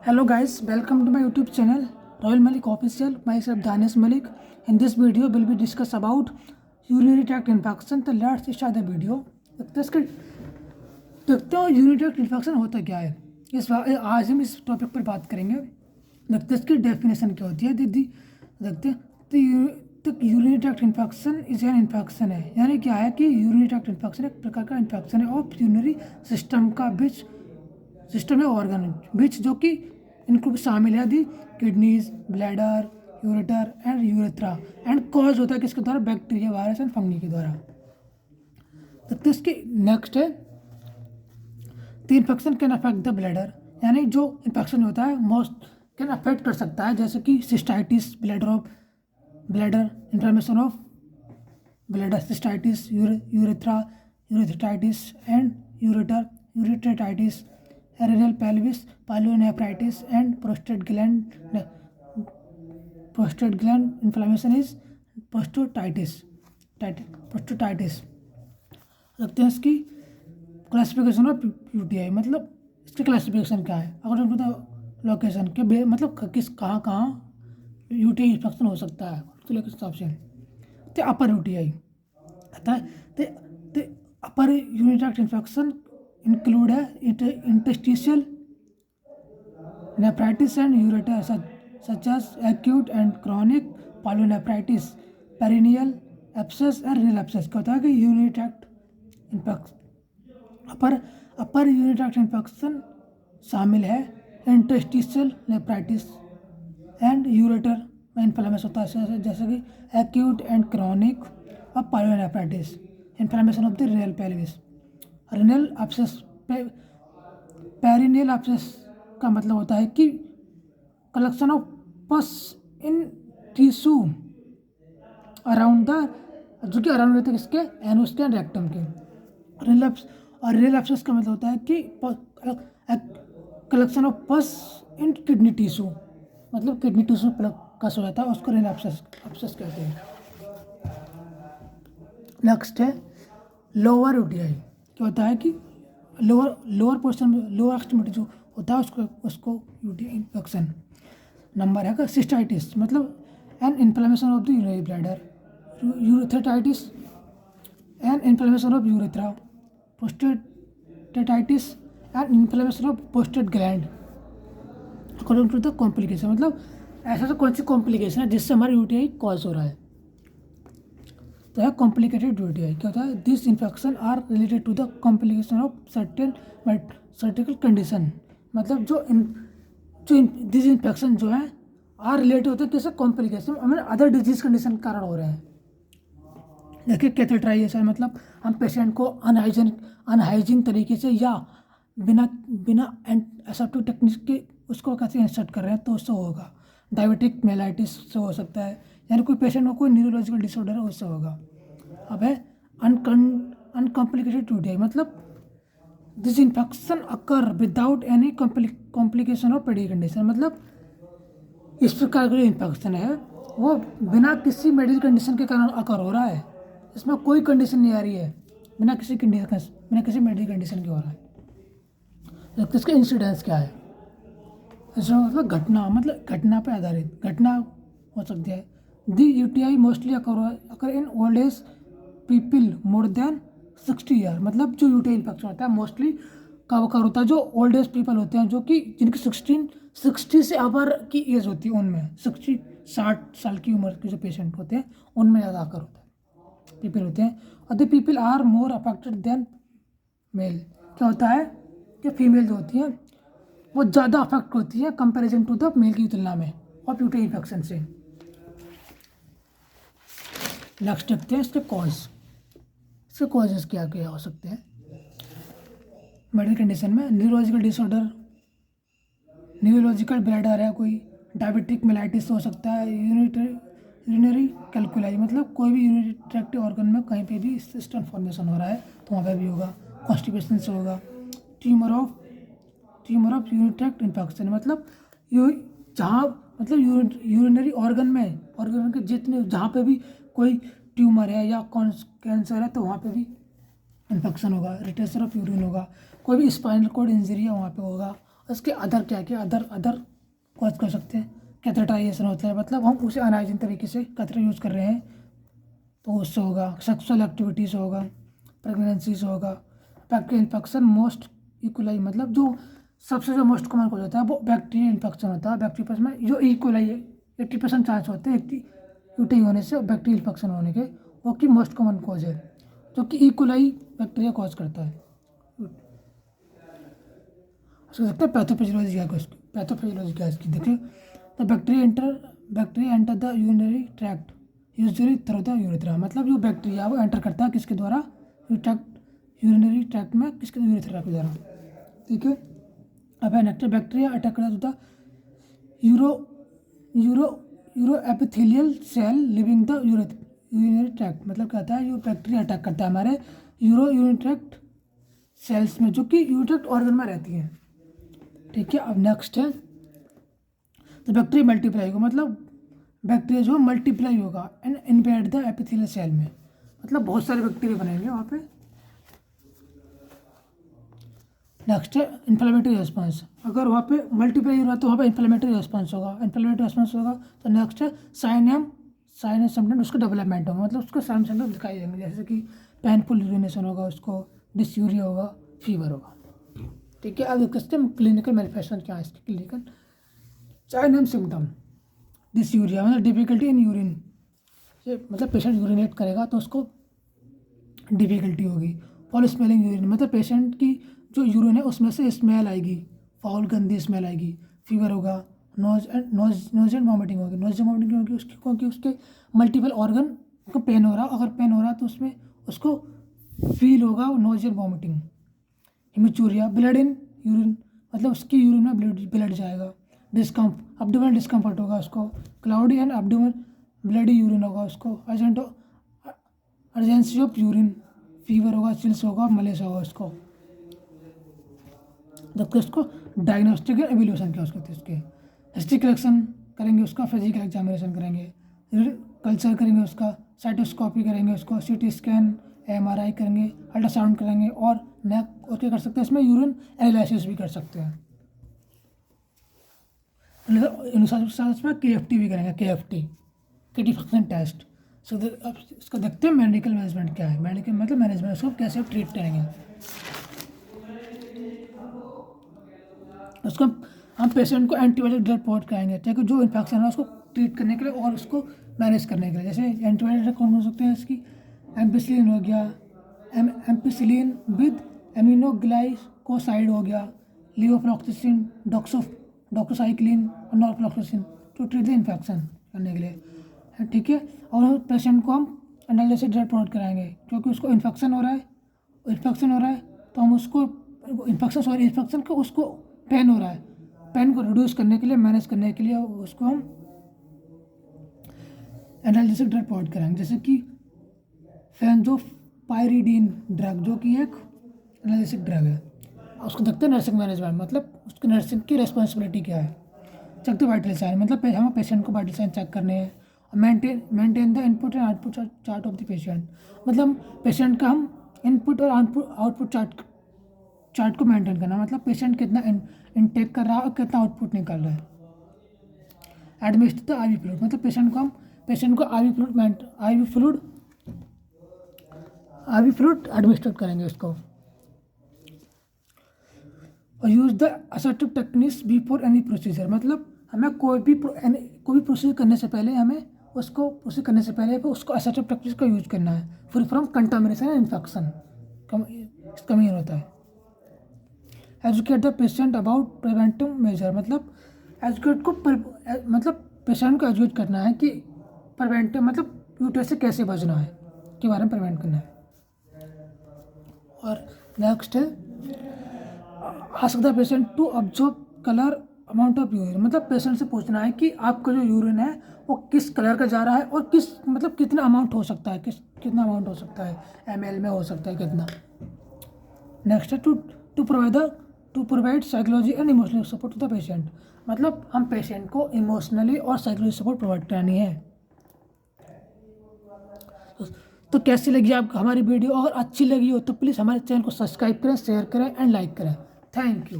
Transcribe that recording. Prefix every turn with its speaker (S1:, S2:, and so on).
S1: Hello guys, welcome to my YouTube channel Royal Malik Official. Myself Danis Malik. In this video, we'll be discuss about urinary tract infection. तो let's start the video. देखते हो urinary tract infection होता क्या है। आज हम इस topic पर बात करेंगे। देखते हैं इसकी डेफिनेशन क्या होती है। दीदी देखते हैं तो urinary tract infection is an infection है, यानी क्या है कि यूरिनरी ट्रैक्ट इन्फेक्शन एक प्रकार का इन्फेक्शन है ऑफ यूरिनरी सिस्टम का बीच सिस्टम है ऑर्गन बीच जो कि इनको शामिल है the kidneys, bladder, ureter and urethra and cause होता है किसके द्वारा, बैक्टीरिया, वायरस एंड फंगी के द्वारा। तो इसकी नेक्स्ट है the infection can affect the bladder, यानी जो इन्फेक्शन होता है मोस्ट कैन अफेक्ट कर सकता है, जैसे कि cystitis, bladder inflammation of bladder, cystitis, urethra, urethritis and ureter, ureteritis, renal pelvis, pyelonephritis and prostate gland inflammation is prostatitis। देखते हैं इसकी क्लासिफिकेशन ऑफ यूटीआई, मतलब इसकी क्लासिफिकेशन क्या है अकॉर्डिंग टू द लोकेशन के मतलब किस कहाँ यूटीआई इन्फेक्शन हो सकता है तो लेकर हिसाब से। तो अपर यूटीआई आता है तो upper urinary tract infection include है interstitial nephritis and ureter such as acute and chronic pyelonephritis, perineal abscess and renal abscess. क्या होता है कि urinary tract infection upper urinary tract infection शामिल है इंटस्टिशियल नेफ्राइटिस एंड यूरेटर में inflammation होता है, जैसे कि एक्यूट एंड क्रॉनिक और pyelonephritis, inflammation of the renal pelvis, renal abscess. Perineal abscess का मतलब होता है कि कलेक्शन ऑफ पस इन टिश्यू अराउंड द, जो कि अराउंड रहते हैं किसके, एनुस के, रेक्टम के। रेनल एब्सेस का मतलब होता है कि कलेक्शन ऑफ पस इन किडनी टिश्यू, मतलब किडनी टिश्यू कस हो जाता है उसको रेनल एब्सेस कहते हैं। नेक्स्ट है लोअर यूटीआई। क्या होता है कि लोअर पोर्शन में लोअर एक्सट्रीमिटी जो होता है उसको यूटीआई इन्फेक्शन। नंबर है सिस्टाइटिस, मतलब an inflammation of the urinary bladder, urethritis an inflammation of urethra, prostatitis and inflammation of prostate gland according to the complication. मतलब ऐसा तो कौन सी कॉम्प्लिकेशन है जिससे हमारा यूटीआई कॉज हो रहा है, तो है कॉम्प्लिकेटेड यूटीआई। क्या होता है, this infection are related to the complication of surgical condition, मतलब जो दिस इन्फेक्शन जो है आर रिलेटेड होते हैं किससे, कॉम्प्लिकेशन हमें अदर डिजीज कंडीशन के कारण हो रहे हैं। देखिए कैथेटराइजेशन, मतलब हम पेशेंट को अनहाइजीन तरीके से या बिना एसेप्टिक टेक्निक के उसको कैसे इंसर्ट कर रहे हैं तो उससे होगा। डायबिटिक मेलाइटिस से हो सकता है, यानी कोई पेशेंट को कोई न्यूरोलॉजिकल डिसऑर्डर है उससे होगा। अब है अनकॉम्प्लिकेटेड यूटीआई, मतलब this infection occur without any complication of pedi condition, मतलब इस प्रकार का जो इन्फेक्शन है वो बिना किसी मेडिकल कंडीशन के कारण अकर हो रहा है, इसमें कोई कंडीशन नहीं आ रही है, बिना किसी मेडिकल कंडीशन के हो रहा है। तो इसका इंसिडेंस क्या है, इसमें मतलब घटना पे आधारित घटना हो सकती है। The UTI mostly occur in old age people more than 60 year, मतलब जो यूटीआई इन्फेक्शन होता है मोस्टली कब अकर होता है, जो ओल्ड एज पीपल होते हैं, जो कि जिनकी 60 से अबर की एज होती है, उनमें 60 साल की उम्र के जो पेशेंट होते हैं उनमें ज़्यादा अकर होता है, पीपल होते हैं। और the people are more affected than male. क्या होता है कि फीमेल जो होती है वो ज़्यादा अफेक्ट होती है कंपैरिजन टू द मेल की तुलना में ऑफ यूटीआई इन्फेक्शन से। नेक्स्ट देखते हैं इसके कॉजेज क्या क्या हो सकते हैं मेडिकल कंडीशन में। न्यूरोलॉजिकल डिसऑर्डर, न्यूरोलॉजिकल ब्लैडर है कोई, डायबिटिक मेलाइटिस हो सकता है, यूरिनरी कैल्कुलाई, मतलब कोई भी यूरिनरी ट्रैक्ट ऑर्गन में कहीं पे भी सिस्टम फॉर्मेशन हो रहा है तो वहाँ पे भी होगा। कॉन्स्टिपेशन से होगा। Tumour of urinary tract infection, मतलब यूरिनरी ऑर्गन के जितने जहाँ पे भी कोई ट्यूमर है या कैंसर है तो वहाँ पे भी इन्फेक्शन होगा। रिटेंशन ऑफ यूरिन होगा। कोई भी स्पाइनल कॉर्ड इंजरी है वहाँ पे होगा। उसके अदर क्या क्या अदर कॉज कर सकते हैं। कैथेटराइजेशन होता है, मतलब हम उसे अनहाइजीन तरीके से कैथेटर यूज़ कर रहे हैं तो उससे होगा। सेक्सुअल एक्टिविटीज़ होगा, प्रेगनेंसी से होगा। बैक्टीरियल इन्फेक्शन मोस्ट इकोलाई, मतलब जो सबसे जो मोस्ट कॉमन कॉज होता है वो बैक्टीरियल इन्फेक्शन होता है। बैक्टीरिया में जो इकोलाई 80% चांस होते हैं यूटी होने से, बैक्टीरियल इन्फेक्शन होने के, वो की मोस्ट कॉमन कॉज है, जो कि इकोलाई बैक्टीरिया कॉज करता है। उसको सकते हैं पैथोफिजियोलॉजी क्या है, पैथोफिजियोलॉजी क्या है इसकी, देखिए। The bacteria enter the urinary tract usually through the urethra, मतलब जो बैक्टीरिया वो एंटर करता है किसके द्वारा, यूरिनरी ट्रैक्ट में, किसके यूरेथ्रा के द्वारा, ठीक है। अब है नेक्स्ट, बैक्टीरिया अटैक करता है uroepithelial cell living the urinary tract, मतलब कहता है ये बैक्टीरिया अटैक करता है हमारे यूरिनरी ट्रैक्ट सेल्स में, जो कि यूरिनरी ट्रैक्ट ऑर्गन में रहती हैं, ठीक है। अब नेक्स्ट है, तो बैक्टीरिया मल्टीप्लाई होगा, मतलब बैक्टीरिया जो मल्टीप्लाई होगा and invade the epithelial cell में, मतलब बहुत सारे बैक्टीरिया बनेंगे वहाँ पे। नेक्स्ट है इन्फ्लेमेटरी रेस्पॉन्स, अगर वहाँ पे मल्टीप्लाई हो रहा है तो वहाँ पे इन्फ्लेमेटरी रेस्पॉन्स होगा। तो नेक्स्ट है साइन सिम्टम, उसका डेवलपमेंट होगा, मतलब उसको साइन सिम्टम दिखाई देंगे, जैसे कि पेनफुल यूरिनेशन होगा, उसको डिस्यूरिया होगा, फीवर होगा, ठीक है। अब देखते हैं क्लिनिकल मैनिफेस्टेशन क्या है इसकी। क्लिनिकल साइन सिम्टम, डिस्यूरिया मतलब डिफिकल्टी इन यूरिन, मतलब पेशेंट यूरिनेट करेगा तो उसको डिफिकल्टी होगी। फॉल स्मेलिंग यूरिन, मतलब पेशेंट की जो यूरिन है उसमें से स्मेल आएगी, फाउल गंदी स्मेल आएगी। फीवर होगा, नोज एंड वॉमिटिंग होगी। नोज एंड वॉमिटिंग होगी उसकी, क्योंकि उसके मल्टीपल ऑर्गन को पेन हो रहा, अगर पेन हो रहा तो उसमें उसको फील होगा nausea and vomiting. Haematuria, blood in urine, मतलब उसकी यूरिन में ब्लड जाएगा। एब्डोमिनल डिस्कम्फर्ट होगा उसको। Cloudy and abdominal bloody urine होगा उसको। अर्जेंसी ऑफ यूरिन, फीवर होगा, चिल्स होगा, मलेरिया होगा उसको। जबकि उसको डायग्नोस्टिक एंड एवल्यूशन क्या उसको उसके हिस्ट्री कलेक्शन करेंगे, उसका फिजिकल एग्जामिनेशन करेंगे, कल्चर करेंगे, उसका साइटोस्कोपी करेंगे, उसको सीटी स्कैन, MRI करेंगे, अल्ट्रासाउंड करेंगे, और नेक और क्या कर सकते हैं इसमें यूरिन एनालिसिस भी कर सकते हैं। में KFT भी करेंगे, किडनी फंक्शन टेस्ट। सो अब इसको देखते हैं मेडिकल मैनेजमेंट क्या है। मेडिकल मतलब मैनेजमेंट, उसको कैसे आप ट्रीट करेंगे। उसको हम पेशेंट को एंटीबायोटिक ड्रग प्रोवाइड कराएंगे, ताकि जो इन्फेक्शन है उसको ट्रीट करने के लिए और उसको मैनेज करने के लिए। जैसे एंटीबायोटिक ड्रग कौन हो सकते हैं इसकी, एम्पिसिलिन हो गया, एम्पिसिलिन विद एमिनोग्लाइकोसाइड हो गया, लियोफ्लॉक्सिसिन, डॉक्सोसाइक्लिन और नॉरफ्लॉक्सिसिन, टू ट्रीट द इन्फेक्शन करने के लिए, ठीक है। और पेशेंट को हम एनालिसिस ड्रग प्रोवाइड कराएंगे, क्योंकि उसको इन्फेक्शन हो रहा है तो हम उसको इन्फेक्शन को उसको पेन हो रहा है, पेन को रिड्यूस करने के लिए, मैनेज करने के लिए उसको हम एनालिसिस ड्रग प्रोवाइड कराएंगे, जैसे कि फेंजोपाइरिडीन ड्रग, जो कि एक एनालिसिस ड्रग है। उसको देखते हैं नर्सिंग मैनेजमेंट, मतलब उसकी नर्सिंग की रिस्पॉन्सिबिलिटी क्या है। चेक द वाइटल साइन, मतलब हमें पेशेंट को वाइटल साइन चेक करने हैं। Maintain the input and output chart of the patient, मतलब पेशेंट का हम इनपुट और आउटपुट चार्ट को मेंटेन करना, मतलब पेशेंट कितना इनटेक कर रहा है और कितना आउटपुट निकल रहा है। एडमिनिस्टर द IV फ्लूइड, मतलब पेशेंट को IV फ्लूइड एडमिनिस्टर करेंगे उसको। और use the assertive techniques before any procedure, मतलब हमें कोई भी प्रोसीजर करने से पहले उसको असर्टिव टेक्निक्स का यूज करना है, free from contamination and infection, इसका मीन होता है। Educate the patient about preventive measure, मतलब पेशेंट को एजुकेट करना है कि प्रिवेंटिव मतलब यूट्रस से कैसे बचना है के बारे में प्रिवेंट करना है। और नेक्स्ट है ask the patient to observe colour amount of urine, मतलब पेशेंट से पूछना है कि आपका जो यूरिन है वो किस कलर का जा रहा है और कितना अमाउंट हो सकता है, कितना अमाउंट हो सकता है, ml में हो सकता है कितना। नेक्स्ट है to provide psychology and emotional support to the patient, मतलब हम पेशेंट को इमोशनली और साइकोलॉजी सपोर्ट प्रोवाइड करानी है। तो कैसी लगी आपको हमारी वीडियो, अगर अच्छी लगी हो तो प्लीज़ हमारे चैनल को सब्सक्राइब करें, शेयर करें एंड लाइक करें। Thank you.